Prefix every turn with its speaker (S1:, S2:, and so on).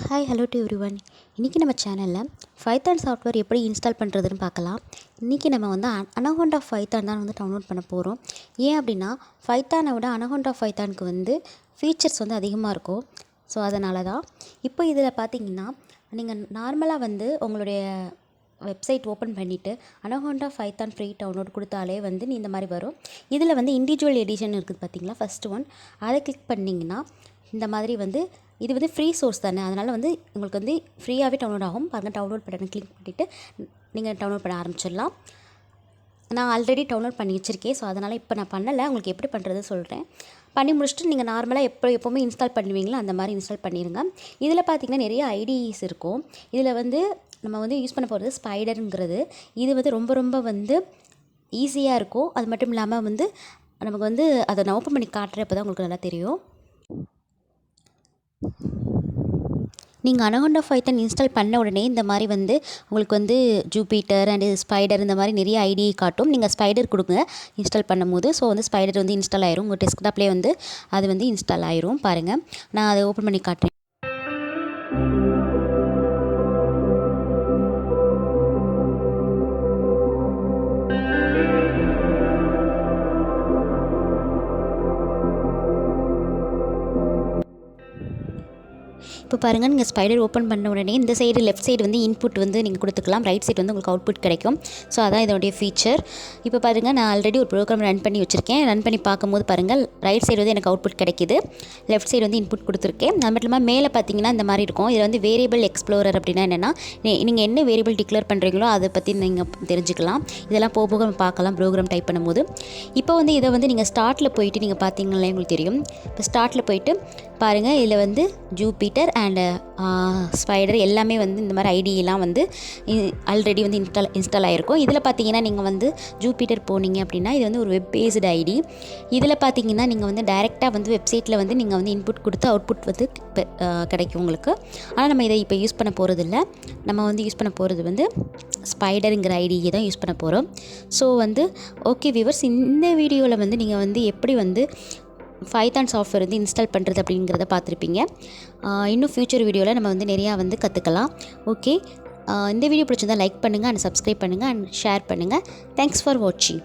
S1: Hi hello to every one. இன்றைக்கி நம்ம சேனலில் பைத்தான் சாஃப்ட்வேர் எப்படி இன்ஸ்டால் பண்ணுறதுன்னு பார்க்கலாம். இன்றைக்கி நம்ம வந்து அனகோண்டா பைத்தான் தான் வந்து டவுன்லோட் பண்ண போகிறோம். ஏன் அப்படின்னா பைத்தானை விட அனகோண்டா பைத்தானுக்கு வந்து ஃபீச்சர்ஸ் வந்து அதிகமாக இருக்கும். ஸோ அதனால தான் இப்போ இதில் பார்த்தீங்கன்னா நீங்கள் நார்மலாக வந்து உங்களுடைய வெப்சைட் ஓப்பன் பண்ணிவிட்டு அனகோண்டா பைத்தான் ஃப்ரீ டவுன்லோட் கொடுத்தாலே வந்து இந்த மாதிரி வரும். இதில் வந்து இண்டிவிஜுவல் எடிஷன் இருக்குது பார்த்தீங்களா, ஃபஸ்ட்டு ஒன் அதை கிளிக் பண்ணிங்கன்னா இந்த மாதிரி வந்து இது வந்து ஃப்ரீ சோர்ஸ் தானே, அதனால் வந்து உங்களுக்கு வந்து ஃப்ரீயாகவே டவுன்லோட் ஆகும். பாருங்கள், டவுன்லோட் பட்டன் கிளிக் பண்ணிவிட்டு நீங்கள் டவுன்லோட் பண்ண ஆரம்பிச்சிடலாம். நான் ஆல்ரெடி டவுன்லோட் பண்ணி வச்சுருக்கேன். ஸோ அதனால் இப்போ நான் பண்ணலை, உங்களுக்கு எப்படி பண்ணுறது சொல்கிறேன். பண்ணி முடிச்சுட்டு நீங்கள் நார்மலாக எப்போவுமே இன்ஸ்டால் பண்ணுவீங்களோ அந்த மாதிரி இன்ஸ்டால் பண்ணிடுங்க. இதில் பார்த்திங்கன்னா நிறைய ஐடிஸ் இருக்கும். இதில் வந்து நம்ம வந்து யூஸ் பண்ண போகிறது ஸ்பைடருங்கிறது. இது வந்து ரொம்ப வந்து ஈஸியாக இருக்கும். அது மட்டும் இல்லாமல் வந்து நமக்கு வந்து அதை நான் ஓப்பன் பண்ணி காட்டுறப்ப தான் உங்களுக்கு நல்லா தெரியும். நீங்கள் அனகோண்டா பைத்தான் இன்ஸ்டால் பண்ண உடனே இந்த மாதிரி வந்து உங்களுக்கு வந்து ஜூபிட்டர் அண்டு ஸ்பைடர் இந்த மாதிரி நிறைய ஐடி காட்டும். நீங்கள் ஸ்பைடர் கொடுங்க இன்ஸ்டால் பண்ணும்போது. ஸோ வந்து ஸ்பைடர் வந்து இன்ஸ்டால் ஆயிரும். உங்கள் டெஸ்க்டாப்லேயே வந்து அது வந்து இன்ஸ்டால் ஆயிரும். பாருங்கள், நான் அதை ஓப்பன் பண்ணி காட்டுறேன். இப்போ பாருங்கள், நீங்கள் ஸ்பைடர் ஓப்பன் பண்ண உடனே இந்த சைடு லெஃப்ட் சைடு வந்து இன்புட் வந்து நீங்கள் கொடுத்துக்கலாம், ரைட் சைடு வந்து உங்களுக்கு அவுட்புட் கிடைக்கும். ஸோ அதான் இதோடைய ஃபீச்சர். இப்போ பாருங்கள், நான் ஆல்ரெடி ஒரு ப்ரோக்ராம் ரன் பண்ணி வச்சுருக்கேன். ரன் பண்ணி பார்க்கும்போது பாருங்கள், ரைட் சைடு வந்து எனக்கு அவுட்புட் கிடைக்கிது, லெஃப்ட் சைடு வந்து இன்புட் கொடுத்துருக்கேன். அது மட்டும் இல்லாமல் மேலே பார்த்தீங்கன்னா இந்த மாதிரி இருக்கும். இதில் வந்து வேரியபிள் எக்ஸ்ப்ளோரர் அப்படின்னா என்னென்னா, நீங்கள் என்ன வேரியபிள் டிக்ளேர் பண்ணுறீங்களோ அதை பற்றி நீங்கள் தெரிஞ்சுக்கலாம். இதெல்லாம் போக போக பார்க்கலாம் ப்ரோக்ராம் டைப் பண்ணும்போது. இப்போ வந்து இதை வந்து நீங்கள் ஸ்டார்ட்டில் போயிட்டு நீங்கள் பார்த்தீங்களே உங்களுக்கு தெரியும். இப்போ ஸ்டார்ட்டில் போயிட்டு பாருங்கள், இதில் வந்து ஜூபிட்டர் அண்டு ஸ்பைடர் எல்லாமே வந்து இந்த மாதிரி ஐடியெல்லாம் வந்து ஆல்ரெடி வந்து இன்ஸ்டால் ஆகிருக்கும். இதில் பார்த்தீங்கன்னா நீங்கள் வந்து ஜூபிட்டர் போனீங்க அப்படின்னா இது வந்து ஒரு வெப் பேஸ்டு ஐடி. இதில் பார்த்தீங்கன்னா நீங்கள் வந்து டைரெக்டாக வந்து வெப்சைட்டில் வந்து நீங்கள் வந்து இன்புட் கொடுத்து அவுட்புட் வந்து கிடைக்கும் உங்களுக்கு. ஆனால் நம்ம இதை இப்போ யூஸ் பண்ண போகிறது இல்லை. நம்ம வந்து யூஸ் பண்ண போகிறது வந்து ஸ்பைடருங்கிற ஐடியை தான் யூஸ் பண்ண போகிறோம். ஸோ வந்து ஓகே வியூவர்ஸ், இந்த வீடியோவில் வந்து நீங்கள் வந்து எப்படி வந்து பைத்தான் சாஃப்ட்வேர் வந்து இன்ஸ்டால் பண்ணுறது அப்படிங்கிறத பார்த்துருப்பீங்க. இன்னும் ஃப்யூச்சர் வீடியோவில் நம்ம வந்து நிறையா வந்து கற்றுக்கலாம். ஓகே, இந்த வீடியோ பிடிச்சிருந்தால் லைக் பண்ணுங்கள் அண்ட் சப்ஸ்கிரைப் பண்ணுங்கள் அண்ட் ஷேர் பண்ணுங்கள். தேங்க்ஸ் ஃபார் வாட்சிங்.